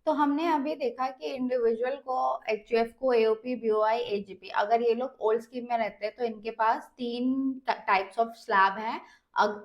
तो हमने अभी देखा कि इंडिविजुअल को, एचयूएफ को, एओपी, बीओआई, एजीपी, अगर ये लोग ओल्ड स्कीम में रहते हैं तो इनके पास तीन टाइप्स ऑफ स्लैब हैं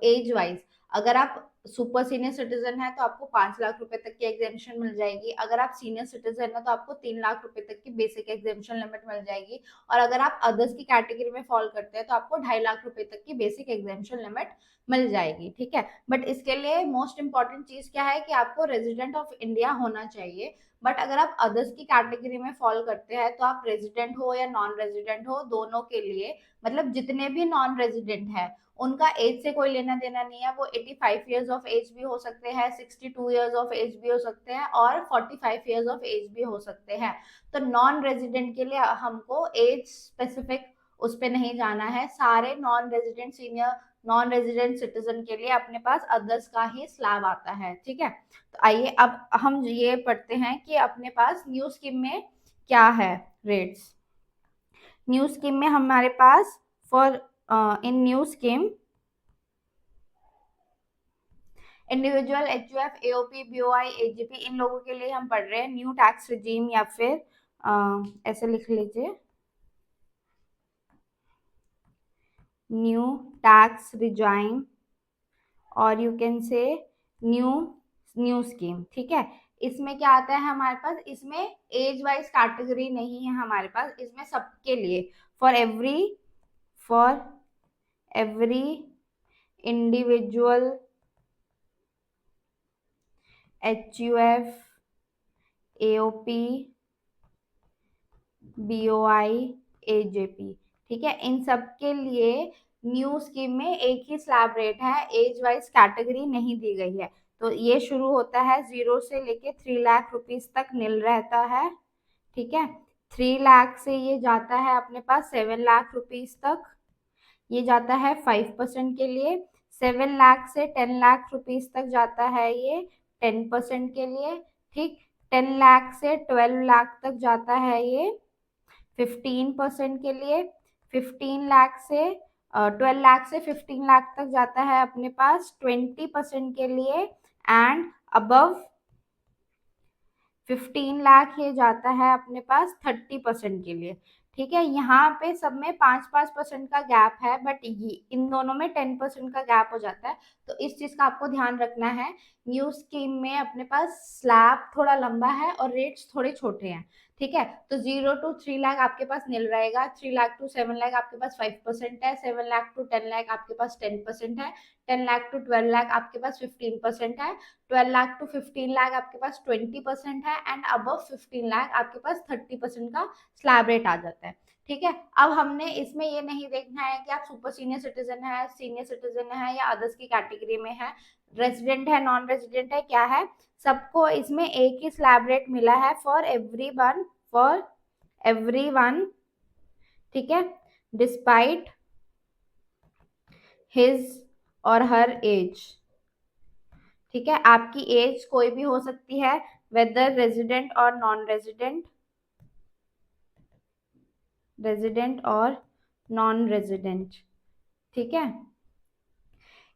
एज वाइज। अगर आप सुपर सीनियर सिटीजन है तो आपको 5 लाख रुपए तक की एग्जेम्पशन मिल जाएगी। अगर आप सीनियर सिटीजन है तो आपको 3 लाख रुपए तक की बेसिक एग्जेम्पशन लिमिट मिल जाएगी। और अगर आप अदर्स की कैटेगरी में फॉल करते हैं तो आपको 2.5 लाख रुपए तक की बेसिक एग्जेम्पशन लिमिट मिल जाएगी। ठीक है, बट इसके लिए मोस्ट इंपॉर्टेंट चीज क्या है कि आपको रेजिडेंट ऑफ इंडिया होना चाहिए। बट अगर आप अदर्स की कैटेगरी में फॉल करते हैं तो आप रेजिडेंट हो या नॉन रेजिडेंट हो, दोनों के लिए, मतलब जितने भी नॉन रेजिडेंट है उनका एज से कोई लेना देना नहीं है। वो 85 ईयर्स ऑफ एज भी हो सकते हैं, 62 ईयर्स ऑफ एज भी हो सकते हैं और 45 ईयर्स ऑफ एज भी हो सकते हैं। तो नॉन रेजिडेंट के लिए हमको एज स्पेसिफिक उस पर नहीं जाना है। सारे non resident senior, non resident citizen के लिए अपने पास अदर्स का ही स्लैब आता है। ठीक है, तो आइए अब हम ये पढ़ते हैं कि अपने पास न्यू स्कीम में क्या है रेट्स। न्यू स्कीम में हमारे पास for in new scheme individual, HUF, AOP, BOI, AGP, इन लोगों के लिए हम पढ़ रहे हैं न्यू टैक्स रिजीम, या फिर ऐसे लिख लीजिए, न्यू टैक्स रिजाइम, और you can say new new scheme. ठीक है, इसमें क्या आता है हमारे पास, इसमें एज वाइज कैटेगरी नहीं है हमारे पास, इसमें सबके लिए, for every individual, HUF, AOP, BOI, AJP. ठीक है, इन सब के लिए न्यू स्कीम में एक ही स्लैब रेट है, एज वाइज कैटेगरी नहीं दी गई है। तो ये शुरू होता है 0 से लेके 3 लाख रुपीज तक नील रहता है। ठीक है, 3 लाख से ये जाता है अपने पास 7 लाख रुपीज तक, ये जाता है 5% के लिए। 7 लाख से 10 लाख रुपीज तक जाता है ये 10% के लिए। ठीक, 10 लाख से 12 लाख तक जाता है ये 15% के लिए। 15 लाख से 12 लाख से 15 लाख तक जाता है अपने पास 20% के लिए। एंड अबव 15 लाख ये जाता है अपने पास 30% के लिए। ठीक है, यहाँ पे सब में 5-5% का गैप है, बट ये इन दोनों में 10% का गैप हो जाता है। तो इस चीज का आपको ध्यान रखना है। न्यू स्कीम में अपने पास स्लैब थोड़ा लंबा है और रेट्स थोड़े छोटे हैं। ठीक है, तो 0 to 3 लाख आपके पास मिल रहेगा, 3 लाख to 7 लाख आपके पास 5% है, 7 लाख to 10 लाख आपके पास 10% है, 10 लाख to 12 लाख आपके पास 15% है, 12 लाख to 15 लाख आपके पास 20% है, एंड अबव 15 लाख आपके पास 30% का स्लैब रेट आ जाता है। ठीक है, अब हमने इसमें ये नहीं देखना है कि आप सुपर सीनियर सिटीजन है, सीनियर सिटीजन है, या अदर्स की कैटेगरी में है, रेजिडेंट है, नॉन रेजिडेंट है, क्या है, सबको इसमें एक ही स्लैब रेट मिला है फॉर एवरी वन। ठीक है, डिस्पाइट हिज और हर एज। ठीक है, आपकी एज कोई भी हो सकती है, वेदर रेजिडेंट और नॉन रेजिडेंट, रेजिडेंट और नॉन रेजिडेंट। ठीक है,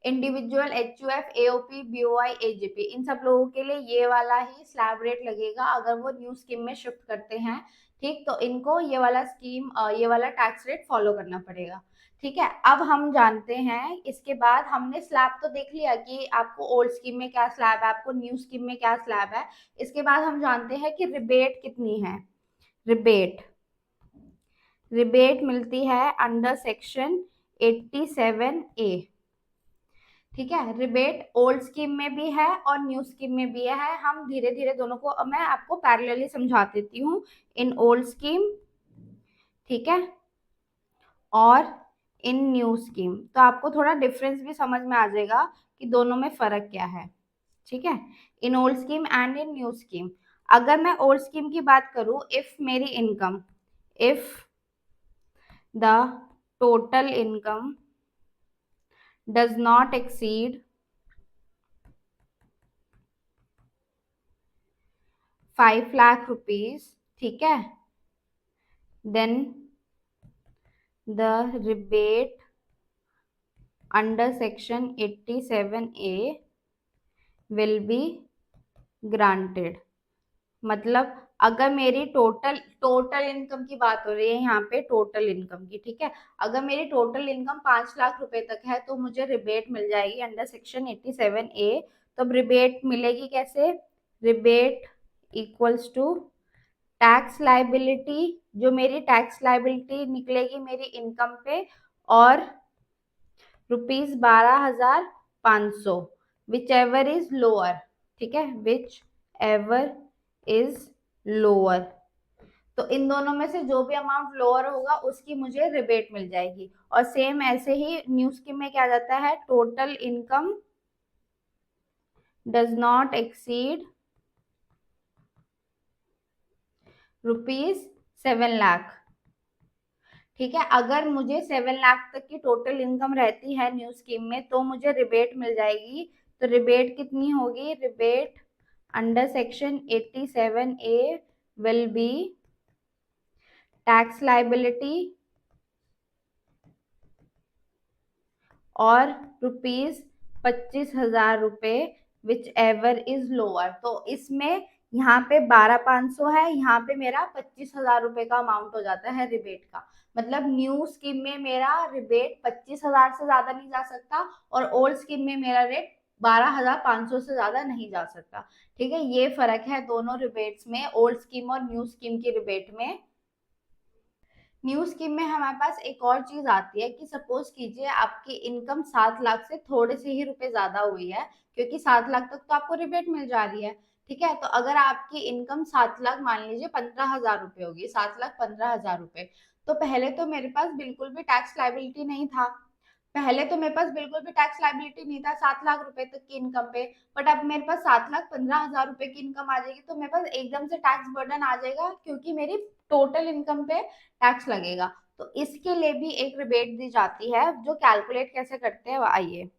individual, HUF, AOP, BOI, AGP, इन सब लोगों के लिए ये वाला ही स्लैब रेट लगेगा अगर वो न्यू स्कीम में शिफ्ट करते हैं। ठीक, तो इनको ये वाला स्कीम, ये वाला टैक्स रेट फॉलो करना पड़ेगा। ठीक है, अब हम जानते हैं, इसके बाद हमने स्लैब तो देख लिया कि आपको ओल्ड स्कीम में क्या स्लैब है, आपको न्यू स्कीम में क्या स्लैब है। इसके बाद हम जानते हैं कि रिबेट कितनी है। रिबेट रिबेट मिलती है अंडर सेक्शन 87A। ठीक है, रिबेट ओल्ड स्कीम में भी है और न्यू स्कीम में भी है। हम धीरे धीरे दोनों को, मैं आपको पैरेलली समझा देती हूँ। इन ओल्ड स्कीम, ठीक है, और इन न्यू स्कीम, तो आपको थोड़ा डिफरेंस भी समझ में आ जाएगा कि दोनों में फर्क क्या है। ठीक है, in old scheme and in new scheme. अगर मैं ओल्ड स्कीम की बात करूं, इफ मेरी income, if the total income does not exceed 5 lakh rupees, ठीक है, then the rebate under section 87A will be granted। मतलब अगर मेरी टोटल टोटल इनकम की बात हो रही है यहाँ पे, टोटल इनकम की, ठीक है। अगर मेरी टोटल इनकम 5 लाख रुपए तक है तो मुझे रिबेट मिल जाएगी अंडर सेक्शन 87A। तो अब रिबेट मिलेगी कैसे? Rebate equals to tax liability, जो मेरी टैक्स लाइबिलिटी निकलेगी मेरी इनकम पे, और ₹12,500, विच एवर इज लोअर, ठीक है, विच एवर इज लोअर। तो इन दोनों में से जो भी अमाउंट लोअर होगा उसकी मुझे रिबेट मिल जाएगी। और सेम ऐसे ही न्यू स्कीम में क्या जाता है, total income does not exceed ₹7 lakh, ठीक है। अगर मुझे 7 लाख तक की टोटल इनकम रहती है न्यू स्कीम में तो मुझे रिबेट मिल जाएगी। तो रिबेट कितनी होगी? Rebate under section 87A will be tax liability और ₹25,000 विच एवर इज लोअर। तो इसमें यहाँ पे 12,500 है, यहाँ पे मेरा ₹25,000 का अमाउंट हो जाता है रिबेट का। मतलब न्यू स्कीम में मेरा रिबेट 25,000 से ज्यादा नहीं जा सकता, और ओल्ड स्कीम में मेरा रेट 12,500 से ज्यादा नहीं जा सकता, ठीक है। ये फर्क है दोनों रिबेट्स में, ओल्ड स्कीम और न्यू स्कीम की रिबेट में। न्यू स्कीम में हमारे पास एक और चीज आती है कि सपोज कीजिए आपकी इनकम 7 लाख से थोड़े से ही रुपए ज्यादा हुई है, क्योंकि 7 लाख तक तो आपको रिबेट मिल जा रही है, ठीक है। तो अगर आपकी इनकम 7 लाख, मान लीजिए 15,000 रुपए होगी, 7,15,000 रुपए, तो पहले तो मेरे पास बिल्कुल भी टैक्स लाइबिलिटी नहीं था। पहले तो मेरे पास बिल्कुल भी टैक्स लाइबिलिटी नहीं था 7 लाख रुपए तक की इनकम पे। बट अब मेरे पास 7,15,000 रुपए की इनकम आ जाएगी तो मेरे पास एकदम से टैक्स बर्डन आ जाएगा, क्योंकि मेरी टोटल इनकम पे टैक्स लगेगा। तो इसके लिए भी एक रिबेट दी जाती है, जो कैलकुलेट कैसे करते हैं आइए।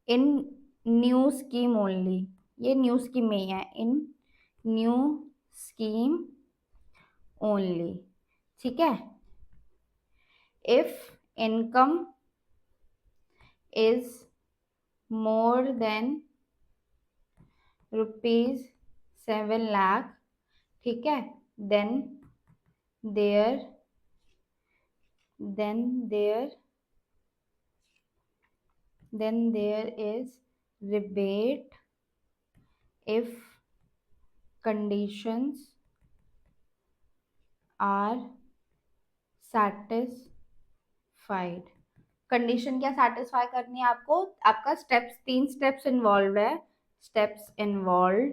इन न्यू स्कीम ओनली, ये न्यू स्कीम में ही है, इन न्यू स्कीम ओनली, ठीक है। If income is more than ₹7 lakh, ठीक है, then there then there then there is rebate if conditions are satisfied। Condition क्या सेटिस्फाई करनी है आपको? आपका स्टेप्स, 3 स्टेप्स इन्वॉल्व है, स्टेप्स इन्वॉल्व,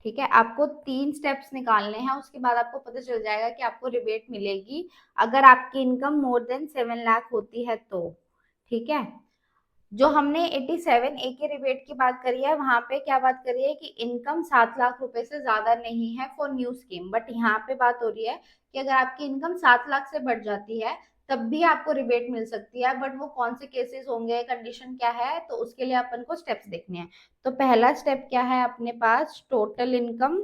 ठीक है। आपको 3 स्टेप्स निकालने हैं, उसके बाद आपको पता चल जाएगा कि आपको रिबेट मिलेगी अगर आपकी इनकम मोर देन 7 लाख होती है तो, ठीक है। जो हमने 87A के रिबेट की बात करी है, वहां पे क्या बात करी है कि इनकम 7 लाख रुपए से ज्यादा नहीं है फॉर न्यू स्कीम। बट यहाँ पे बात हो रही है कि अगर आपकी इनकम 7 लाख से बढ़ जाती है तब भी आपको रिबेट मिल सकती है। बट वो कौन से केसेस होंगे, कंडीशन क्या है, तो उसके लिए अपन को स्टेप्स देखने हैं। तो पहला स्टेप क्या है अपने पास, टोटल इनकम।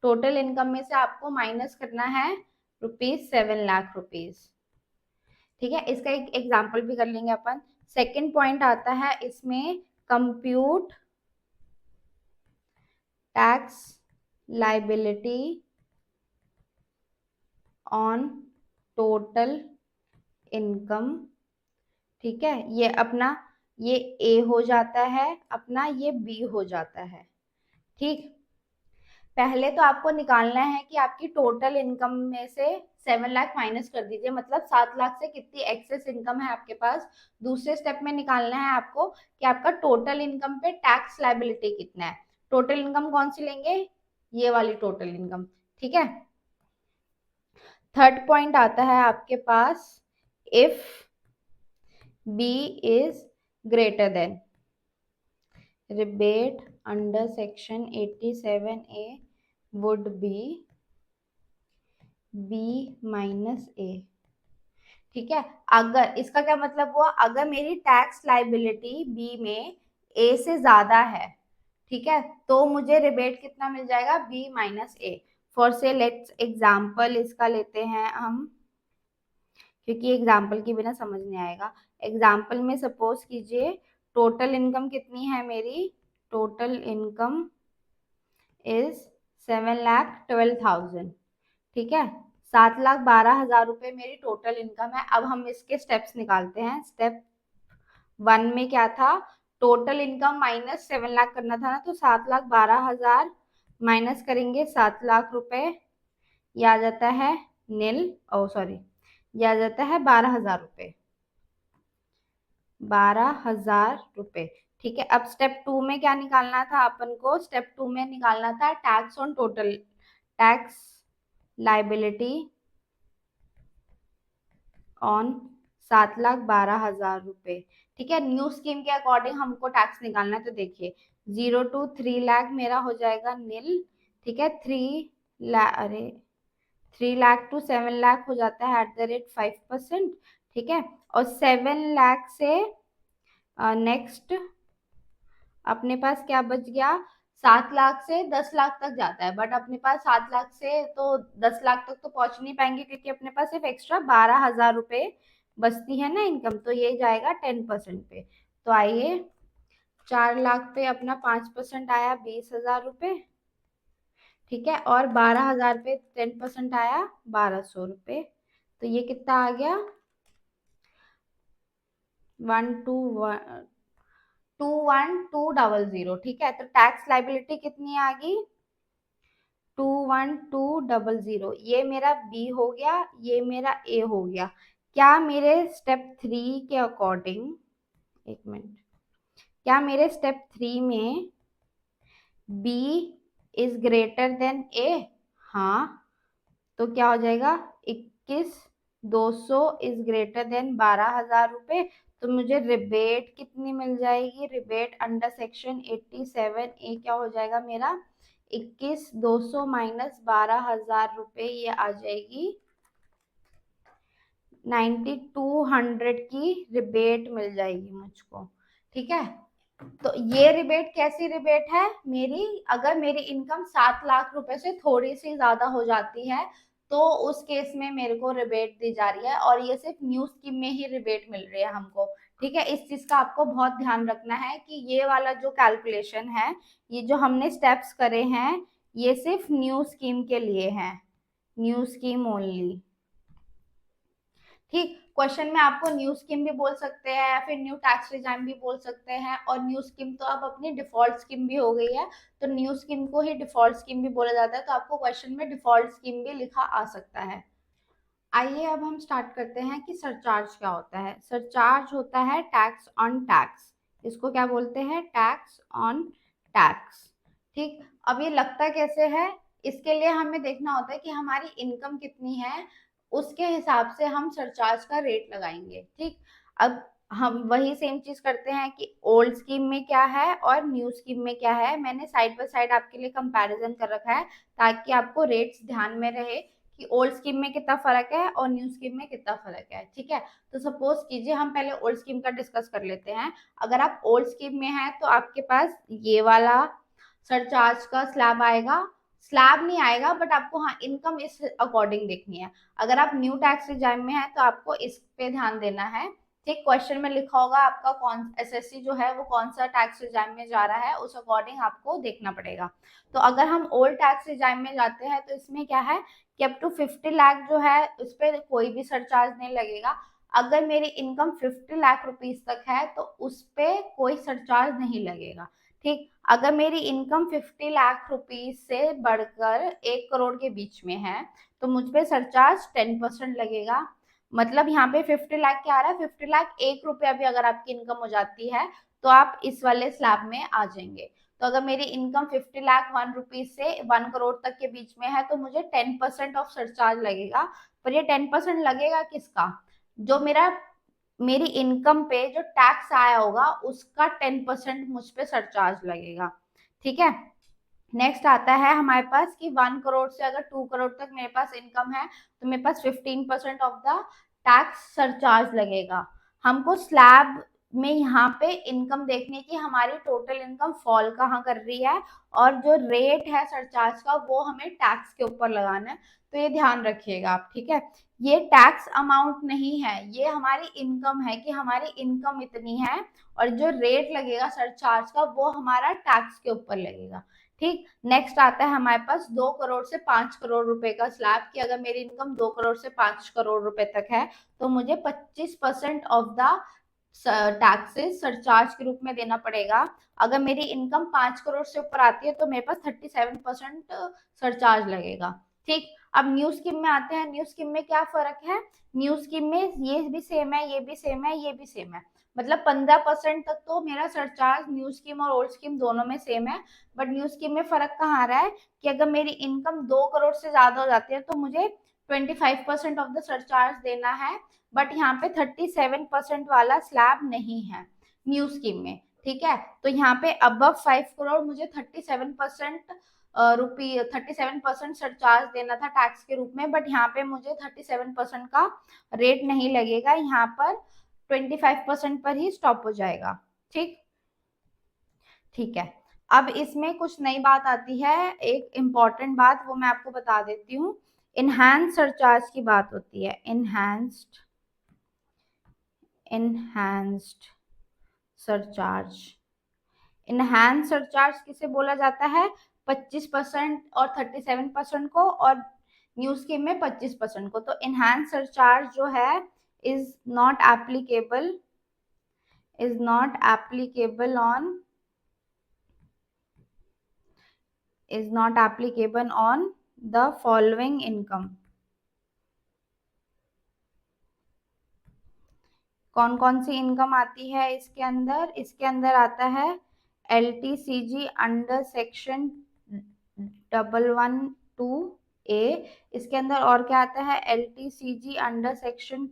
टोटल इनकम में से आपको माइनस करना है ₹7 लाख, ठीक है। इसका एक एग्जाम्पल भी कर लेंगे अपन। सेकंड पॉइंट आता है इसमें, compute tax liability on total income, ठीक है। ये अपना, ये ए हो जाता है अपना, ये बी हो जाता है, ठीक। पहले तो आपको निकालना है कि आपकी टोटल इनकम में से 7 लाख माइनस कर दीजिए, मतलब 7 लाख से कितनी एक्सेस इनकम है आपके पास। दूसरे स्टेप में निकालना है आपको कि आपका टोटल इनकम पे टैक्स लाइबिलिटी कितना है। टोटल इनकम कौन सी लेंगे? ये वाली टोटल इनकम, ठीक है। थर्ड पॉइंट आता है आपके पास, if B is greater than, rebate under section 87A would be B minus A, ठीक है। अगर, इसका क्या मतलब हुआ, अगर मेरी टैक्स लाइबिलिटी बी में ए से ज्यादा है, ठीक है, तो मुझे रिबेट कितना मिल जाएगा? B minus A. फॉर से लेट्स एग्जाम्पल इसका लेते हैं हम, क्योंकि एग्जाम्पल के बिना समझ नहीं आएगा। एग्जाम्पल में सपोज कीजिए टोटल इनकम कितनी है मेरी, टोटल इनकम इज 7,12,000, ठीक है। 7,12,000 रुपए मेरी टोटल इनकम है। अब हम इसके स्टेप्स निकालते हैं। स्टेप 1 में क्या था, टोटल इनकम माइनस 7 लाख करना था ना, तो 7,12,000 माइनस करेंगे 7 लाख रुपए, ये आ जाता है नील, ओ सॉरी, ये आ जाता है 12,000 रुपए, 12,000 रुपए, ठीक है। अब स्टेप 2 में क्या निकालना था अपन को, स्टेप 2 में निकालना था tax on total, tax liability on 7,12,000 रुपए, ठीक है। न्यू स्कीम के अकॉर्डिंग हमको टैक्स निकालना है, तो देखिए 0 to 3 लाख मेरा हो जाएगा नील, ठीक है। 3 लाख टू 7 लाख हो जाता है @5%, ठीक है। और 7 लाख से नेक्स्ट अपने पास क्या बच गया, 7 लाख से 10 लाख तक जाता है, बट अपने पास 7 लाख से तो 10 लाख तक तो पहुंच नहीं पाएंगे, क्योंकि अपने पास सिर्फ एक्स्ट्रा 12,000 रुपए बचती है ना इनकम, तो ये जाएगा 10% पे। तो आइए 4 लाख पे अपना 5% आया 20,000 रुपए, ठीक है। और 12,000 पे 10% आया 1,200 रुपए, तो ये कितना आ गया, 21200, ठीक है। तो टैक्स लाइबिलिटी कितनी आ गई, 21200, ये मेरा बी हो गया, ये मेरा ए हो गया। क्या मेरे स्टेप 3 के अकॉर्डिंग, एक मिनट, क्या मेरे स्टेप 3 में बी इज ग्रेटर देन ए, हाँ, तो क्या हो जाएगा, 21,200 इज ग्रेटर देन 12,000 रुपए, तो मुझे रिबेट कितनी मिल जाएगी, रिबेट अंडर सेक्शन 87 ए क्या हो जाएगा मेरा, 21,200 माइनस 12,000 रुपए, ये आ जाएगी 9,200 की रिबेट मिल जाएगी मुझको, ठीक है। तो ये रिबेट कैसी रिबेट है मेरी, अगर मेरी इनकम 7 लाख रुपए से थोड़ी सी ज्यादा हो जाती है, तो उस केस में मेरे को रिबेट दी जा रही है, और ये सिर्फ न्यू स्कीम में ही रिबेट मिल रही है हमको, ठीक है। इस चीज का आपको बहुत ध्यान रखना है कि ये वाला जो कैलकुलेशन है, ये जो हमने स्टेप्स करे हैं, ये सिर्फ न्यू स्कीम के लिए है, न्यू स्कीम ओनली, ठीक। क्वेश्चन में आपको न्यू स्कीम भी बोल सकते हैं, या फिर न्यू टैक्स रिजाइम भी बोल सकते हैं, और न्यू स्कीम तो अब अपनी डिफॉल्ट स्कीम भी हो गई है, तो न्यू स्कीम को ही डिफॉल्ट स्कीम भी बोला जाता है, तो आपको क्वेश्चन में डिफॉल्ट स्कीम भी लिखा आ सकता है। आइए अब हम स्टार्ट करते हैं कि सरचार्ज क्या होता है। सरचार्ज होता है टैक्स ऑन टैक्स, इसको क्या बोलते हैं, टैक्स ऑन टैक्स, ठीक। अब ये लगता कैसे है, इसके लिए हमें देखना होता है कि हमारी इनकम कितनी है, उसके हिसाब से हम सरचार्ज का रेट लगाएंगे, ठीक। अब हम वही सेम चीज करते हैं कि ओल्ड स्कीम में क्या है और न्यू स्कीम में क्या है, मैंने साइड बाय साइड आपके लिए कंपैरिजन कर रखा है, ताकि आपको रेट्स ध्यान में रहे कि ओल्ड स्कीम में कितना फर्क है और न्यू स्कीम में कितना फर्क है, ठीक है। तो सपोज कीजिए हम पहले ओल्ड स्कीम का डिस्कस कर लेते हैं। अगर आप ओल्ड स्कीम में हैं तो आपके पास ये वाला सरचार्ज का स्लैब आएगा, स्लैब नहीं आएगा, बट आपको हाँ इनकम इस अकॉर्डिंग देखनी है। अगर आप न्यू टैक्स रिजाइम में है तो आपको इस पे ध्यान देना है, ठीक। क्वेश्चन में लिखा होगा आपका कौन एसएससी जो है वो कौन सा टैक्स रिजाइम में जा रहा है, उस अकॉर्डिंग आपको देखना पड़ेगा। तो अगर हम ओल्ड टैक्स रिजाइम में जाते हैं तो इसमें क्या है कि अप टू 50 लाख जो है उस पर कोई भी सरचार्ज नहीं लगेगा। अगर मेरी इनकम 50 लाख रुपीज तक है तो उस पर कोई सरचार्ज नहीं लगेगा, ठीक। अगर मेरी इनकम 50 लाख रुपीज से बढ़कर 1 करोड़ के बीच में है तो मुझ पे सरचार्ज 10% लगेगा। मतलब यहाँ पे 50 लाख क्या आ रहा है, 50 लाख 1 रुपया भी अगर आपकी इनकम हो जाती है तो आप इस वाले स्लैब में आ जाएंगे। तो अगर मेरी इनकम 50 लाख 1 रुपीज से 1 करोड़ तक के बीच में है तो मुझे 10% ऑफ सरचार्ज लगेगा। पर ये 10% लगेगा किसका, जो मेरी इनकम पे जो टैक्स आया होगा उसका 10% मुझ पे सरचार्ज लगेगा, ठीक है। नेक्स्ट आता है हमारे पास कि 1 करोड़ से अगर 2 करोड़ तक मेरे पास इनकम है तो मेरे पास 15% ऑफ द टैक्स सरचार्ज लगेगा। हमको स्लैब में यहाँ पे इनकम देखने की हमारी टोटल इनकम फॉल कहाँ कर रही है, और जो रेट है सरचार्ज का वो हमें टैक्स के ऊपर लगाना है। तो ये ध्यान रखिएगा आप, ठीक है। ये टैक्स अमाउंट नहीं है, ये हमारी इनकम है कि हमारी इनकम इतनी है, और जो रेट लगेगा सरचार्ज का वो हमारा टैक्स के ऊपर लगेगा, ठीक। नेक्स्ट आता है हमारे पास 2 करोड़ से 5 करोड़ रुपए का स्लैब, कि अगर मेरी इनकम 2 करोड़ से 5 करोड़ रुपए तक है तो मुझे 25% ऑफ द टैक्सेस सरचार्ज के रूप में देना पड़ेगा। अगर मेरी इनकम 5 करोड़ से ऊपर आती है तो मेरे पास 37% सरचार्ज लगेगा, ठीक। अब न्यू स्कीम में आते हैं। न्यू स्कीम में क्या फर्क है? न्यू स्कीम में ये भी सेम है, ये भी सेम है, ये भी सेम है, मतलब 15% तक तो मेरा सरचार्ज न्यू स्कीम और ओल्ड स्कीम दोनों में सेम है। बट न्यू स्कीम में फर्क कहाँ आ रहा है कि अगर मेरी इनकम 2 करोड़ से ज्यादा हो जाती है तो मुझे 25% ऑफ द सरचार्ज देना है, बट यहाँ पे 37% वाला स्लैब नहीं है न्यू स्कीम में, ठीक है। तो यहाँ पे अबव 5 करोड़ मुझे 37% 37% सरचार्ज देना था टैक्स के रूप में, बट यहाँ पे मुझे 37% का रेट नहीं लगेगा, यहाँ पर 25% पर ही स्टॉप हो जाएगा, ठीक। ठीक है। अब इसमें कुछ नई बात आती है, एक इम्पॉर्टेंट बात, वो मैं आपको बता देती हूँ। इनहैंस सरचार्ज की बात होती है, इनहैंस्ड सरचार्ज। इनहैंस सरचार्ज किसे बोला जाता है? 25% और 37% को, और न्यू स्कीम में 25% को। तो इनहैंस सरचार्ज जो है is not applicable, on the following income. कौन कौन सी इनकम आती है इसके अंदर? इसके अंदर आता है LTCG अंडर सेक्शन 112A। इसके अंदर और क्या आता है? LTCG under section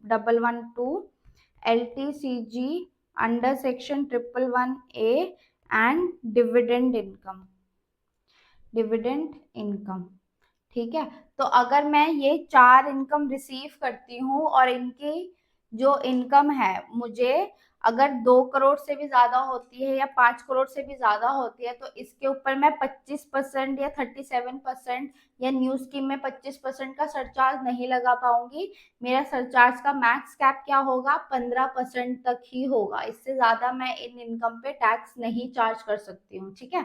112, LTCG under section 111A and dividend income, ठीक है। तो अगर मैं ये 4 इनकम रिसीव करती हूँ और इनकी जो इनकम है मुझे अगर 2 करोड़ से भी ज्यादा होती है या 5 करोड़ से भी ज्यादा होती है, तो इसके ऊपर मैं 25% या 37% या न्यू स्कीम में 25% का सरचार्ज नहीं लगा पाऊंगी। मेरा सरचार्ज का मैक्स कैप क्या होगा? 15% तक ही होगा, इससे ज्यादा मैं इन इनकम पे टैक्स नहीं चार्ज कर सकती हूँ, ठीक है।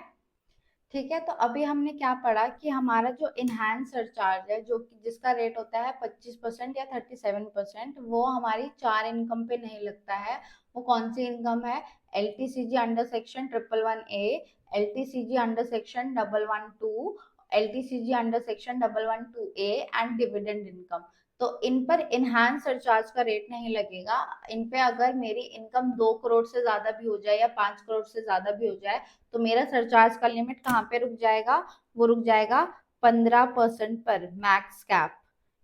ठीक है। तो अभी हमने क्या पढ़ा कि हमारा जो इनहैंस सरचार्ज है, जो कि जिसका रेट होता है 25% या 37%, वो हमारी 4 इनकम पे नहीं लगता है। वो कौन सी इनकम है? LTCG under section 111A, LTCG under section 112, LTCG under section 112A and dividend income. तो इन पर इनहैंस सरचार्ज का रेट नहीं लगेगा। इन पे अगर मेरी इनकम 2 करोड़ से ज्यादा भी हो जाए या 5 करोड़ से ज्यादा भी हो जाए तो मेरा सरचार्ज का लिमिट कहाँ पे रुक जाएगा? वो रुक जाएगा 15% पर, मैक्स कैप,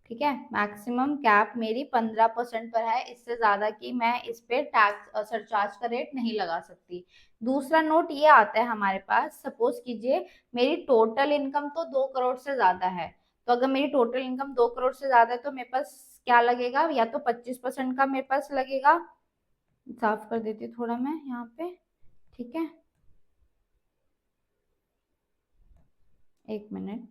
ठीक है। मैक्सिमम कैप मेरी 15% पर है, इससे ज्यादा की मैं इस पे टैक्स सरचार्ज का रेट नहीं लगा सकती। दूसरा नोट ये आता है हमारे पास, सपोज कीजिए मेरी टोटल इनकम तो 2 करोड़ से ज्यादा है, तो अगर मेरी टोटल इनकम 2 करोड़ से ज्यादा है तो मेरे पास क्या लगेगा? या तो 25% का मेरे पास लगेगा, साफ कर देती हूँ थोड़ा मैं यहाँ पे, ठीक है, एक मिनट।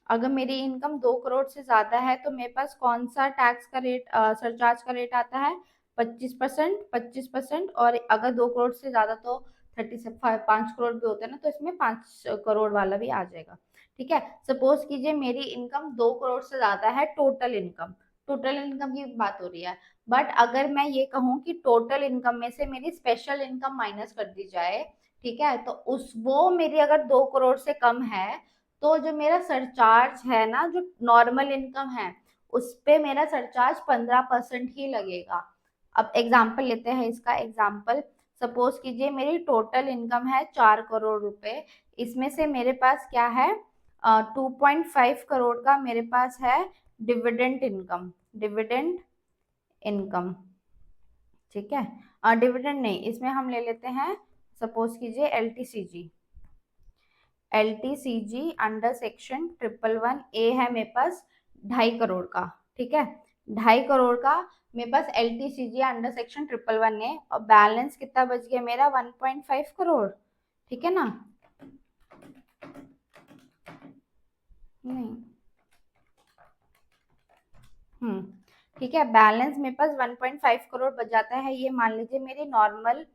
अगर मेरी इनकम 2 करोड़ से ज्यादा है तो मेरे पास कौन सा टैक्स का रेट, सरचार्ज का रेट आता है? 25%, 25%। और अगर 2 करोड़ से ज्यादा तो 5 करोड़ भी होते हैं ना, तो इसमें 5 करोड़ वाला भी आ जाएगा, ठीक है। सपोज कीजिए मेरी इनकम 2 करोड़ से ज्यादा है, टोटल इनकम की बात हो रही है। बट अगर मैं ये कहूँ कि टोटल इनकम में से मेरी स्पेशल इनकम माइनस कर दी जाए, ठीक है, तो उस वो मेरी अगर 2 करोड़ से कम है, तो जो मेरा सरचार्ज है ना, जो नॉर्मल इनकम है, उस पे मेरा सरचार्ज 15% ही लगेगा। अब एग्जाम्पल लेते हैं इसका एग्जाम्पल। सपोज कीजिए मेरी टोटल इनकम है 4 करोड़ रुपए, इसमें से मेरे पास क्या है? 2.5 करोड़ का मेरे पास है डिविडेंड इनकम, ठीक है। डिविडेंड नहीं, इसमें हम ले लेते हैं, सपोज कीजिए LTCG अंडर सेक्शन 111A है मेरे पास 2.5 करोड़ का, ठीक है। 2.5 करोड़ का मेरे पास एल टी सी जी अंडर सेक्शन 111 है, और बैलेंस कितना बच गया मेरा 1.5 करोड़। ठीक है ना? नहीं। ठीक है, बैलेंस मेरे पास 1.5 करोड़ बच जाता है। ये मान लीजिए मेरी नॉर्मल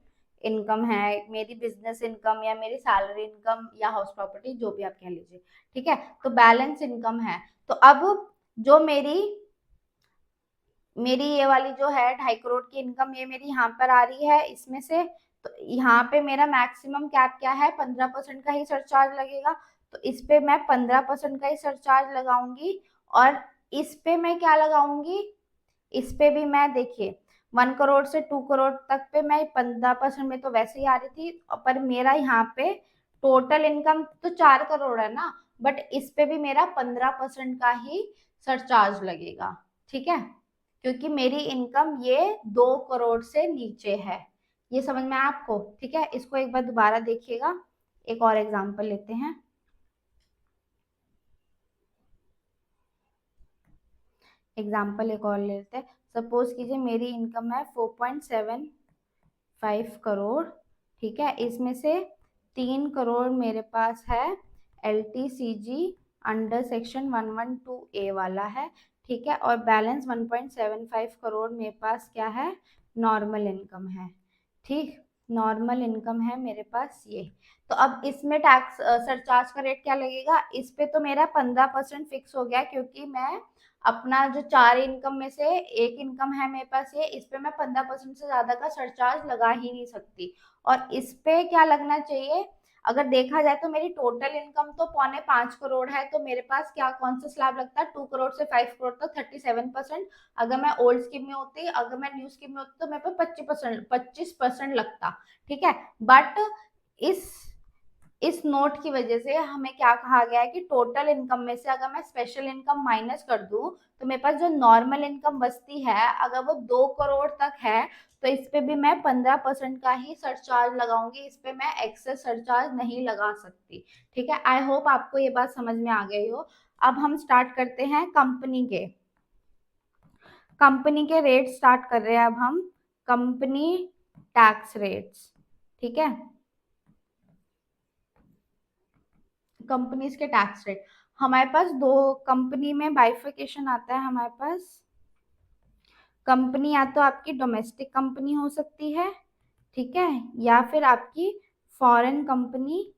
इनकम है, मेरी बिजनेस इनकम या मेरी सैलरी इनकम या हाउस प्रॉपर्टी, जो भी आप कह लीजिए। ठीक है, तो बैलेंस इनकम है। तो अब जो मेरी मेरी ये वाली जो है 2.5 करोड़ की इनकम, ये मेरी यहाँ पर आ रही है इसमें से। तो यहाँ पे मेरा मैक्सिमम कैप क्या है, 15% का ही सरचार्ज लगेगा। तो इस पे मैं 15% का ही सरचार्ज लगाऊंगी। और इस पे मैं क्या लगाऊंगी, इस पे भी मैं देखिए 1 करोड़ से 2 करोड़ तक पे मैं 15% में तो वैसे ही आ रही थी, पर मेरा यहाँ पे टोटल इनकम तो 4 करोड़ है ना, बट इस पे भी मेरा 15% का ही सरचार्ज लगेगा। ठीक है, क्योंकि मेरी इनकम ये 2 करोड़ से नीचे है। ये समझ में आया आपको? ठीक है, इसको एक बार दोबारा देखिएगा। एक और एग्जांपल लेते हैं। एग्जाम्पल एक और लेते हैं। सपोज कीजिए मेरी इनकम है 4.75 करोड़। ठीक है, इसमें से 3 करोड़ मेरे पास है एल टी सी जी अंडर सेक्शन 112A वाला है। ठीक है, और बैलेंस 1.75 करोड़ मेरे पास क्या है, नॉर्मल इनकम है। ठीक, नॉर्मल इनकम है मेरे पास ये। तो अब इसमें टैक्स सरचार्ज का रेट क्या लगेगा, इस पे तो मेरा 15% फिक्स हो गया, क्योंकि मैं अपना जो 4 इनकम में से एक इनकम है मेरे पास ये, इस पे मैं 15% से ज्यादा का सरचार्ज लगा ही नहीं सकती। और इस पे क्या लगना चाहिए, अगर देखा जाए तो मेरी टोटल इनकम तो 4.25 करोड़ है, तो मेरे पास क्या कौन सा स्लैब लगता है, 2 करोड़ से 5 करोड़ तक 37%। अगर मैं ओल्ड स्कीम में होती, अगर मैं न्यू स्कीम में होती, तो मेरे पे 25% लगता। ठीक है, बट इस इस नोट की वजह से हमें क्या कहा गया है कि टोटल इनकम में से अगर मैं स्पेशल इनकम माइनस कर दूं, तो मेरे पास जो नॉर्मल इनकम बचती है, अगर वो 2 करोड़ तक है, तो इस पे भी मैं 15% का ही सरचार्ज लगाऊंगी। इस पे मैं एक्सेस सरचार्ज नहीं लगा सकती। ठीक है, आई होप आपको ये बात समझ में आ गई हो। अब हम स्टार्ट करते हैं कंपनी के रेट स्टार्ट कर रहे हैं अब हम, कंपनी टैक्स रेट्स। ठीक है, कंपनीज के टैक्स रेट हमारे पास दो, कंपनी में बाइफिकेशन आता है हमारे पास। कंपनी या तो आपकी डोमेस्टिक कंपनी हो सकती है, ठीक है, या फिर आपकी फॉरेन कंपनी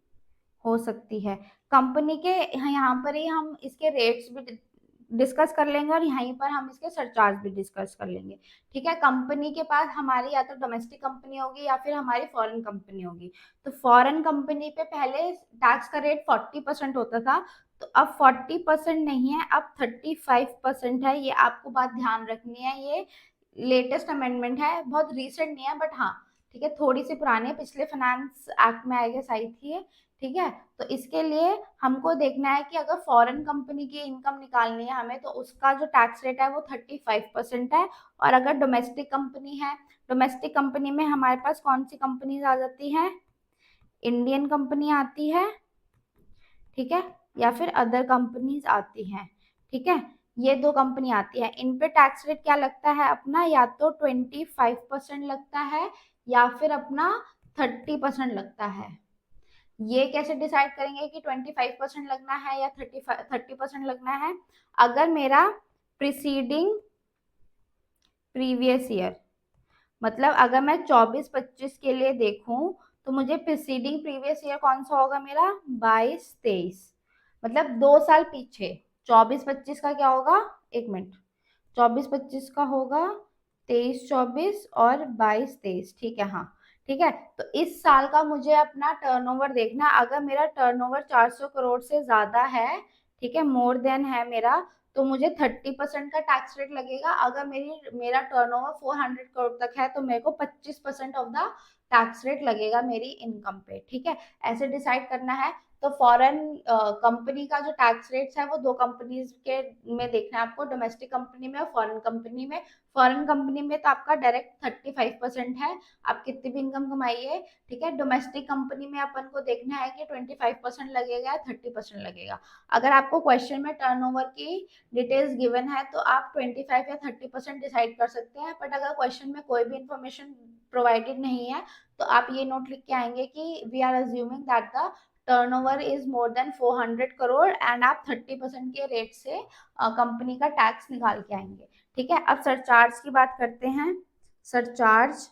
हो सकती है। कंपनी के यहाँ पर ही हम इसके रेट्स भी डिस्कस कर लेंगे, और यहीं पर हम इसके सरचार्ज भी डिस्कस कर लेंगे। ठीक है, कंपनी के पास हमारी या तो डोमेस्टिक कंपनी होगी या फिर हमारी फॉरेन कंपनी होगी। तो फॉरेन कंपनी पे पहले टैक्स का रेट 40% होता था, तो अब 40% नहीं है, अब 35% है। ये आपको बात ध्यान रखनी है, ये लेटेस्ट अमेंडमेंट है, बहुत रिसेंट नहीं है, बट हाँ ठीक है, थोड़ी सी पुरानी है, पिछले फाइनेंस एक्ट में आई गेस आई थी ये। ठीक है, तो इसके लिए हमको देखना है कि अगर फॉरेन कंपनी की इनकम निकालनी है हमें, तो उसका जो टैक्स रेट है वो 35% है। और अगर डोमेस्टिक कंपनी है, डोमेस्टिक कंपनी में हमारे पास कौन सी कंपनीज आ जाती हैं, इंडियन कंपनी आती है, ठीक है, या फिर अदर कंपनीज आती हैं। ठीक है, ये दो कंपनी आती है। इन पे टैक्स रेट क्या लगता है अपना, या तो 25% लगता है, या फिर अपना 30% लगता है। ये कैसे डिसाइड करेंगे कि 25% लगना है या 30% लगना है, अगर मेरा प्रिसीडिंग प्रीवियस ईयर, मतलब अगर मैं 24-25 के लिए देखूं, तो मुझे प्रिसीडिंग प्रीवियस ईयर कौन सा होगा मेरा, 22-23, मतलब 2 साल पीछे। 24-25 का क्या होगा, एक मिनट, 24-25 का होगा 23-24 और 22-23। ठीक है, हाँ ठीक है। तो इस साल का मुझे अपना टर्नओवर देखना, अगर मेरा टर्नओवर 400 करोड़ से ज्यादा है, ठीक है, मोर देन है मेरा, तो मुझे 30% का टैक्स रेट लगेगा। अगर मेरा टर्नओवर 400 करोड़ तक है, तो मेरे को 25% ऑफ द टैक्स रेट लगेगा मेरी इनकम पे। ठीक है, ऐसे डिसाइड करना है। तो फॉरेन कंपनी का जो टैक्स रेट्स है वो दो कंपनीज के में देखना है आपको, डोमेस्टिक कंपनी में और फॉरेन कंपनी में। फॉरेन कंपनी में तो आपका डायरेक्ट 35% है, आप कितनी भी इनकम कमाइए, ठीक है। डोमेस्टिक कंपनी में अपन को देखना है कि 25% लगेगा या 30% लगेगा। अगर आपको क्वेश्चन में टर्नओवर की डिटेल्स गिवन है तो आप 25 या 30% डिसाइड कर सकते हैं, बट अगर क्वेश्चन में कोई भी इंफॉर्मेशन प्रोवाइडेड नहीं है तो आप ये नोट लिख के आएंगे कि we are assuming that the turnover is more than 400 crore and आप 30% के रेट से कंपनी का टैक्स निकाल के आएंगे, ठीक है। अब सरचार्ज की बात करते हैं। सरचार्ज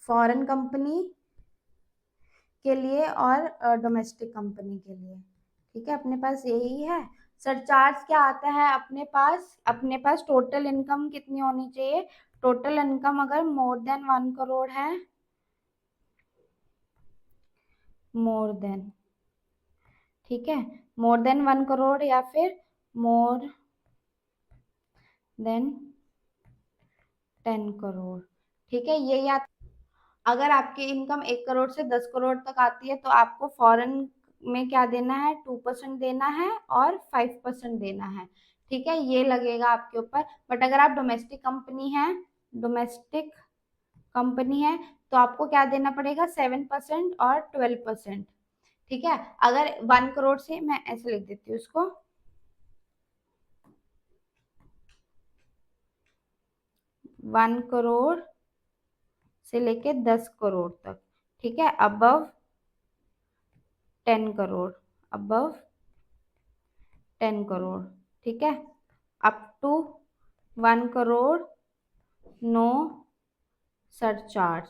फॉरेन कंपनी के लिए और डोमेस्टिक कंपनी के लिए, ठीक है, अपने पास यही है। सरचार्ज क्या आता है अपने पास टोटल इनकम कितनी होनी चाहिए, टोटल इनकम अगर मोर देन 1 करोड़ है, मोर देन, ठीक है, मोर देन 1 करोड़ या फिर मोर देन 10 करोड़, ठीक है, ये याद। अगर आपकी इनकम 1 करोड़ से 10 करोड़ तक आती है तो आपको फॉरेन में क्या देना है, 2% देना है और 5% देना है, ठीक है, ये लगेगा आपके ऊपर। बट अगर आप डोमेस्टिक कंपनी है तो आपको क्या देना पड़ेगा, 7% और 12%, ठीक है। अगर 1 करोड़ से, मैं ऐसे लिख देती हूँ उसको, 1 करोड़ से लेके 10 करोड़ तक, ठीक है, अबव 10 करोड़, अबव 10 करोड़, ठीक है, up to 1 crore, no surcharge,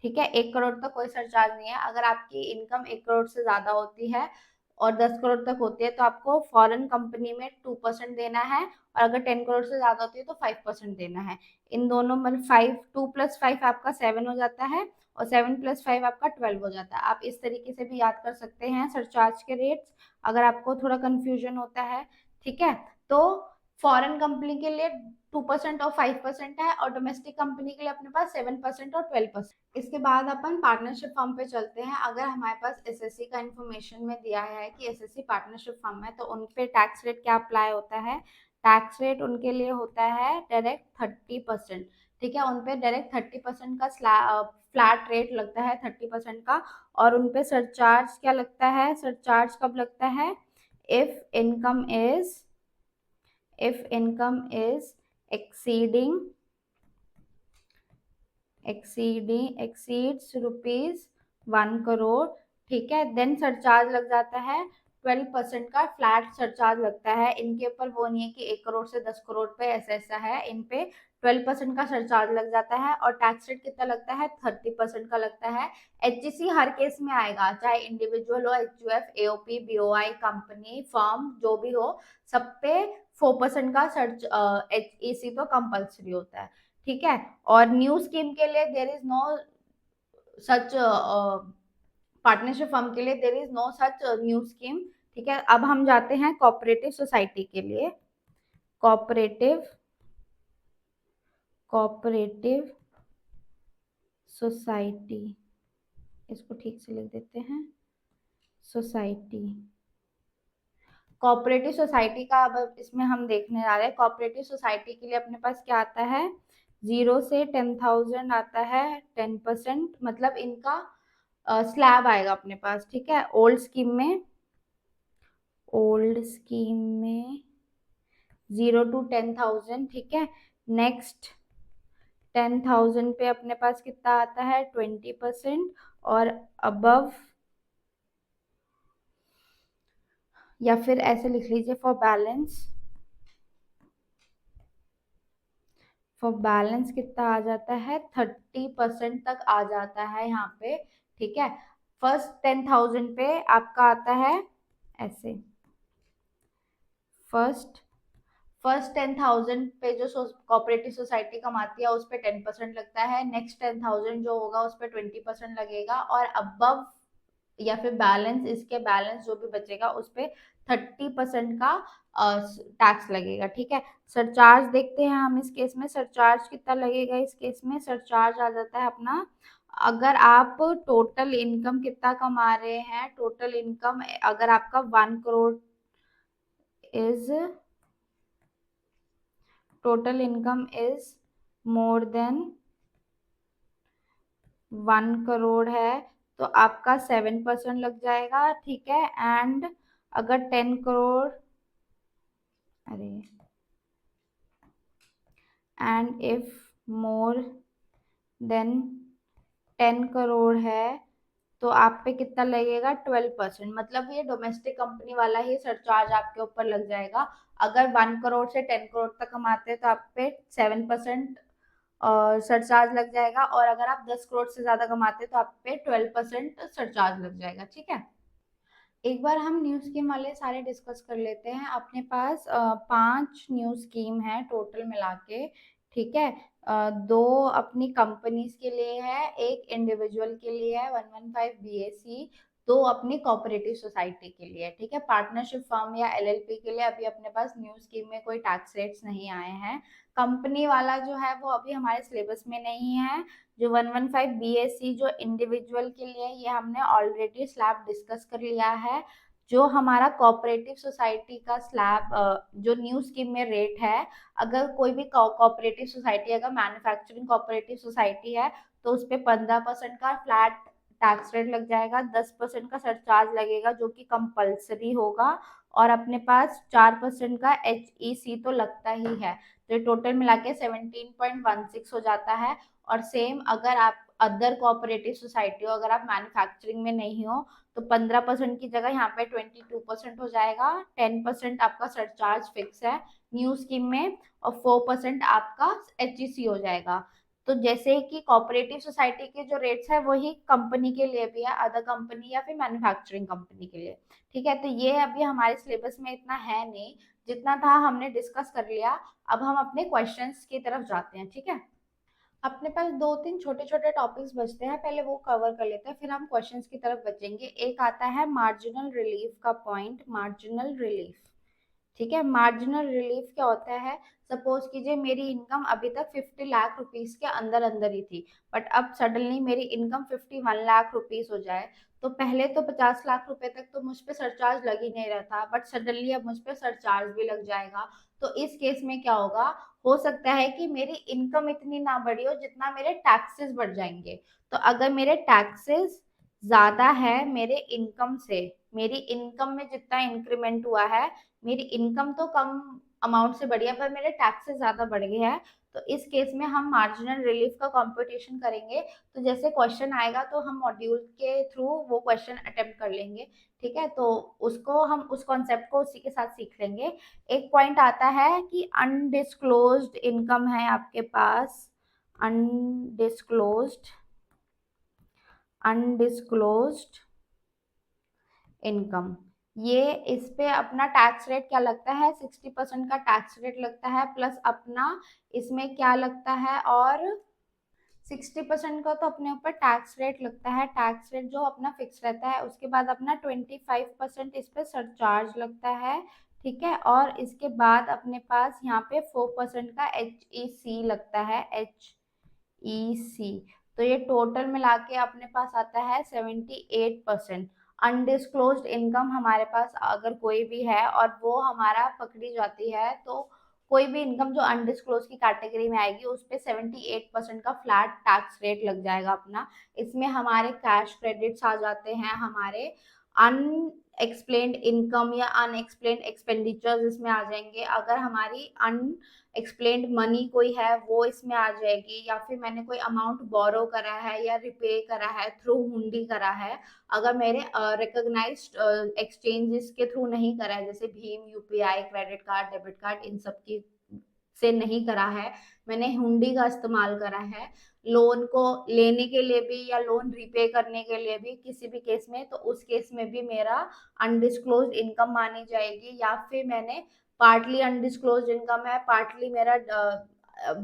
ठीक है। 1 करोड़ तक कोई सरचार्ज नहीं है। अगर आपकी इनकम 1 करोड़ से ज्यादा होती है और 10 करोड़ तक होती है तो आपको फॉरेन कंपनी में 2% देना है, और अगर 10 करोड़ से ज्यादा होती है तो 5% देना है। इन दोनों मतलब 2 + 5 आपका 7 हो जाता है और 7 + 5 आपका 12 हो जाता है। आप इस तरीके से भी याद कर सकते हैं सरचार्ज के रेट्स, अगर आपको थोड़ा कंफ्यूजन होता है, ठीक है। तो फॉरेन कंपनी के लिए 2% और 5% है, और डोमेस्टिक कंपनी के लिए अपने पास 7% और 12%। इसके बाद अपन पार्टनरशिप फर्म पे चलते हैं। अगर हमारे पास एसएससी का इंफॉर्मेशन में दिया है कि एसएससी पार्टनरशिप फर्म है तो उन पे टैक्स रेट क्या अप्लाई होता है, टैक्स रेट उनके लिए होता है डायरेक्ट 30%, ठीक है, उन पे डायरेक्ट 30% का फ्लैट रेट लगता है, 30% का। और उन पे सरचार्ज क्या लगता है, सरचार्ज कब लगता है, if income is exceeding exceeds ₹1 crore, ठीक है, देन सरचार्ज लग जाता है 12% का फ्लैट सरचार्ज लगता है। इनके ऊपर वो नहीं है कि 1 करोड़ से 10 करोड़ पे ऐसा ऐसा है, इन पे 12% का सरचार्ज लग जाता है। और टैक्स रेट कितना लगता है, 30% का लगता है। एचजीसी हर केस में आएगा, चाहे इंडिविजुअल हो, HUF, AOP, BOI, company, firm, जो भी हो, सब पे 4% का सर्च एचईसी तो कंपल्सरी होता है, ठीक है। और न्यू स्कीम के लिए there is no such, partnership firm के लिए there is no such new scheme, ठीक है। अब हम जाते हैं कोऑपरेटिव सोसाइटी के लिए। कोऑपरेटिव कोऑपरेटिव सोसाइटी, इसको ठीक से लिख देते हैं, सोसाइटी, कोऑपरेटिव सोसाइटी का अब इसमें हम देखने जा रहे हैं। कोऑपरेटिव सोसाइटी के लिए अपने पास क्या आता है, 0 से 10,000 आता है, 10%, मतलब इनका स्लैब आएगा अपने पास, ठीक है। ओल्ड स्कीम में 0 to 10,000, ठीक है। नेक्स्ट 10,000 पे अपने पास कितना आता है, 20%, और अबव, या फिर ऐसे लिख लीजिए, फॉर बैलेंस कितना आ जाता है, 30% तक आ जाता है यहाँ पे, ठीक है। फर्स्ट 10,000 पे आपका आता है ऐसे, फर्स्ट 10,000 पे जो कोऑपरेटिव सोसाइटी कमाती है उस पे 10% लगता है। नेक्स्ट 10,000 जो होगा उस पे 20% लगेगा, और अबव या फिर बैलेंस, इसके बैलेंस जो भी बचेगा उस पे 30% का टैक्स लगेगा। ठीक है, सरचार्ज देखते हैं हम इस केस में, सरचार्ज कितना लगेगा इस केस में। सरचार्ज आ जाता है अपना, अगर आप टोटल इनकम कितना कमा रहे हैं, टोटल इनकम अगर आपका 1 crore is, total income is more then 1 crore है, तो आपका 7% लग जाएगा। ठीक है, एंड अगर 10 करोड़, अरे, and if more than 10 crore है तो आप पे कितना लगेगा, 12%। मतलब ये डोमेस्टिक कंपनी वाला ही सरचार्ज आपके ऊपर लग जाएगा। अगर 1 करोड़ से 10 करोड़ तक कमाते हैं तो आप पे 7% सरचार्ज लग जाएगा, और अगर आप 10 करोड़ से ज्यादा कमाते हैं तो आप पे 12% सरचार्ज लग जाएगा। ठीक है, एक बार हम न्यू स्कीम वाले सारे डिस्कस कर लेते हैं। अपने पास 5 न्यू स्कीम है टोटल मिला के। ठीक है, दो अपनी कंपनीज के लिए है, एक इंडिविजुअल के लिए है 115 BAC, दो अपनी कोऑपरेटिव सोसाइटी के लिए। ठीक है, पार्टनरशिप फर्म या LLP के लिए अभी अपने पास न्यू स्कीम में कोई टैक्स रेट्स नहीं आए हैं। कंपनी वाला जो है वो अभी हमारे सिलेबस में नहीं है। जो 115 BAC जो इंडिविजुअल के लिए, ये हमने ऑलरेडी स्लैब डिस्कस कर लिया है। जो हमारा कोऑपरेटिव सोसाइटी का स्लैब जो न्यू स्कीम में रेट है, अगर कोई भी कोऑपरेटिव सोसाइटी, अगर मैन्युफैक्चरिंग कोऑपरेटिव सोसाइटी है तो उस पर 15% का फ्लैट टैक्स रेट लग जाएगा, 10% का सरचार्ज लगेगा जो कि कंपल्सरी होगा, और अपने पास 4% का HEC तो लगता ही है। तो टोटल मिला के 17.16 हो जाता है। और सेम अगर आप अदर कोऑपरेटिव सोसाइटी हो, अगर आप मैन्युफैक्चरिंग में नहीं हो, तो 15% की जगह यहाँ पे 22% हो जाएगा। 10% आपका सरचार्ज फिक्स है न्यू स्कीम में, और 4% आपका HEC हो जाएगा। तो जैसे कि कोऑपरेटिव सोसाइटी के जो रेट्स है वही कंपनी के लिए भी है, अदर कंपनी या फिर मैन्युफैक्चरिंग कंपनी के लिए। ठीक है, तो ये अभी हमारे सिलेबस में इतना है नहीं, जितना था हमने डिस्कस कर लिया। अब हम अपने क्वेश्चंस की तरफ जाते हैं। ठीक है, अपने पास 2-3 छोटे छोटे टॉपिक्स बचते हैं, पहले वो कवर कर लेते हैं, फिर हम क्वेश्चंस की तरफ बचेंगे। एक आता है मार्जिनल रिलीफ का पॉइंट, मार्जिनल रिलीफ। ठीक है, मार्जिनल रिलीफ क्या होता है। सपोज कीजिए मेरी इनकम अभी तक 50 लाख रुपीज के अंदर अंदर ही थी, बट अब सडनली मेरी इनकम 51 लाख रुपीज हो जाए। तो पहले तो 50 लाख रुपए तक तो मुझ पे सरचार्ज लग ही नहीं रहा था, बट सडनली अब मुझ पे सरचार्ज भी लग जाएगा। तो इस केस में क्या होगा, हो सकता है कि मेरी इनकम इतनी ना बढ़ी हो जितना मेरे टैक्सेस बढ़ जाएंगे। तो अगर मेरे टैक्सेस ज्यादा है मेरे इनकम से, मेरी इनकम में जितना इंक्रीमेंट हुआ है, मेरी इनकम तो कम अमाउंट से बढ़ी है पर मेरे टैक्सेस ज्यादा बढ़ गए हैं, तो इस केस में हम मार्जिनल रिलीफ का कंपटीशन करेंगे। तो जैसे क्वेश्चन आएगा तो हम मॉड्यूल के थ्रू वो क्वेश्चन अटेम्प्ट कर लेंगे। ठीक है, तो उसको हम उस कॉन्सेप्ट को उसी के साथ सीख लेंगे। एक पॉइंट आता है कि अनडिस्क्लोज्ड इनकम है आपके पास, अनडिस्क्लोज्ड, अनडिस्क्लोज्ड इनकम, ये इस पे अपना टैक्स रेट क्या लगता है, 60% का टैक्स रेट लगता है, प्लस अपना इसमें क्या लगता है, और 60% का तो अपने ऊपर टैक्स रेट लगता है, टैक्स रेट जो अपना फिक्स रहता है। उसके बाद अपना 25% इस पे सरचार्ज लगता है। ठीक है, और इसके बाद अपने पास यहाँ पे 4% का HEC लगता है, HEC। तो ये टोटल मिला के अपने पास आता है 78%। अनडिस्क्लोज्ड इनकम हमारे पास अगर कोई भी है और वो हमारा पकड़ी जाती है, तो कोई भी इनकम जो अनडिस्क्लोज की कैटेगरी में आएगी उस पे 78% का फ्लैट टैक्स रेट लग जाएगा अपना। इसमें हमारे कैश क्रेडिट्स आ जाते हैं, हमारे अनएक्सप्लेन्ड इनकम या अनएक्सप्लेन्ड एक्सपेंडिचर्स इसमें आ जाएंगे। अगर हमारी एक्सप्लेन्ड मनी कोई है वो इसमें आ जाएगी, या फिर मैंने कोई अमाउंट बोरो करा है या रिपे करा है थ्रू हुंडी करा है, अगर मेरे रिकॉग्नाइज्ड एक्सचेंजेस के थ्रू नहीं करा है, जैसे Bhim, UPI, credit card, debit card, इन सब की से नहीं करा है, मैंने हुंडी का इस्तेमाल करा है लोन को लेने के लिए भी या लोन रिपे करने के लिए भी, किसी भी केस में, तो उस केस में भी मेरा अनडिस्क्लोज इनकम मानी जाएगी। या फिर मैंने पार्टली अनडिस्क्लोज इनकम है, पार्टली मेरा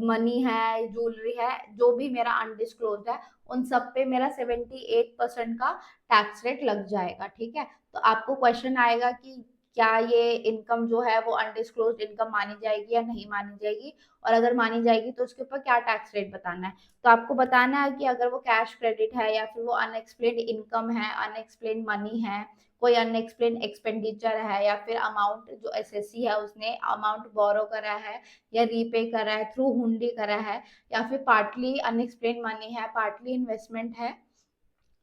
मनी है, ज्वेलरी है, जो भी मेरा अनडिस्क्लोज है, उन सब पे मेरा 78% का टैक्स रेट लग जाएगा। ठीक है, तो आपको क्वेश्चन आएगा कि क्या ये इनकम जो है वो अनडिस्क्लोज्ड इनकम मानी जाएगी या नहीं मानी जाएगी, और अगर मानी जाएगी तो उसके ऊपर क्या टैक्स रेट बताना है। तो आपको बताना है कि अगर वो कैश क्रेडिट है या फिर वो अनएक्सप्लेन्ड इनकम है, अनएक्सप्लेन्ड मनी है, कोई अनएक्सप्लेन्ड एक्सपेंडिचर है, या फिर अमाउंट जो एसएससी है उसने अमाउंट बोरो करा है या रीपे करा है थ्रू हुंडी करा है, या फिर पार्टली अनएक्सप्लेन्ड मनी है, पार्टली इन्वेस्टमेंट है,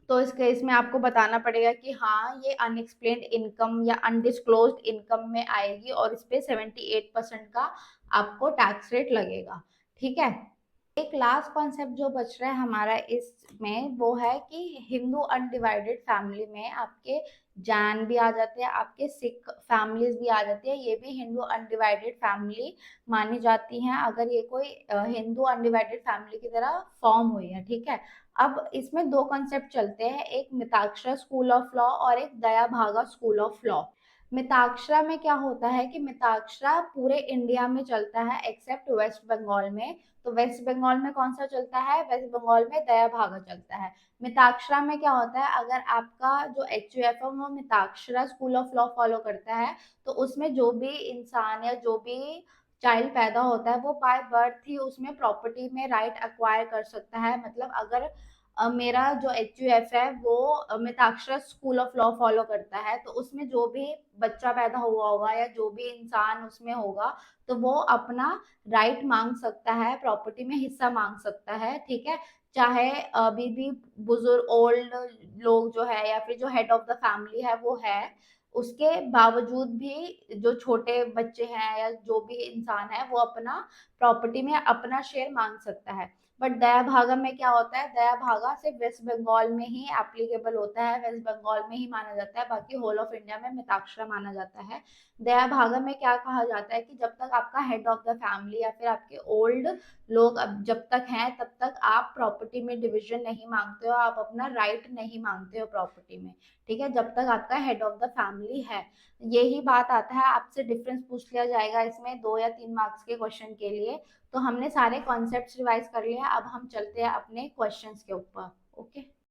तो इस केस में आपको बताना पड़ेगा कि हाँ ये अनएक्सप्लेन्ड इनकम या अनडिस्क्लोज्ड इनकम में आएगी, और इस पे 78% का आपको टैक्स रेट लगेगा। ठीक है। एक लास्ट कॉन्सेप्ट जो बच रहा है हमारा इसमें वो है कि हिंदू अनडिवाइडेड फैमिली में आपके जैन भी आ जाते हैं, आपके सिख फैमिलीज भी आ जाती है, ये भी हिंदू अनडिवाइडेड फैमिली मानी जाती हैं अगर ये कोई हिंदू अनडिवाइडेड फैमिली की तरह फॉर्म हुई है। ठीक है। अब इसमें दो कॉन्सेप्ट चलते हैं, एक मिताक्षरा स्कूल ऑफ लॉ और एक दया भागा स्कूल ऑफ लॉ। मिताक्षरा में क्या होता है कि मिताक्षरा पूरे इंडिया में चलता है एक्सेप्ट वेस्ट बंगाल में। तो वेस्ट बंगाल में कौन सा चलता है, वेस्ट बंगाल में दया भागा चलता है। मिताक्षरा में क्या होता है, अगर आपका जो एचयूएफ है वो Mitakshara school of law follow करता है, तो उसमें जो भी इंसान या जो भी चाइल्ड पैदा होता है वो बाय बर्थ ही उसमें प्रॉपर्टी में राइट एक्वायर कर सकता है। मतलब अगर मेरा जो एचयूएफ है वो Mitakshara school of law follow करता है, तो उसमें जो भी बच्चा पैदा हुआ होगा या जो भी इंसान उसमें होगा, तो वो अपना राइट मांग सकता है, प्रॉपर्टी में हिस्सा मांग सकता है। ठीक है। चाहे अभी भी बुजुर्ग ओल्ड लोग जो है या फिर जो हेड ऑफ द फैमिली है वो है, उसके बावजूद भी जो छोटे बच्चे हैं या जो भी इंसान है वो अपना प्रॉपर्टी में अपना शेयर मांग सकता है। बट दया भागा में क्या होता है, दया भागा सिर्फ वेस्ट बंगाल में ही एप्लीकेबल होता है, वेस्ट बंगाल में ही माना जाता है, बाकी होल ऑफ इंडिया में मिताक्षरा माना जाता है। दया भागा में क्या कहा जाता है कि जब तक आपका हेड ऑफ द फैमिली या फिर आपके ओल्ड लोग अब जब तक हैं तब तक आप प्रॉपर्टी में डिवीजन नहीं मांगते हो, आप अपना राइट नहीं मांगते हो प्रॉपर्टी में। ठीक है। जब तक आपका हेड ऑफ द फैमिली है, यही बात आता है, आपसे डिफरेंस पूछ लिया जाएगा इसमें 2 या 3 मार्क्स के क्वेश्चन के लिए। तो हमने सारे कॉन्सेप्ट्स रिवाइज कर लिए, अब हम चलते हैं अपने क्वेश्चंस के ऊपर। ओके।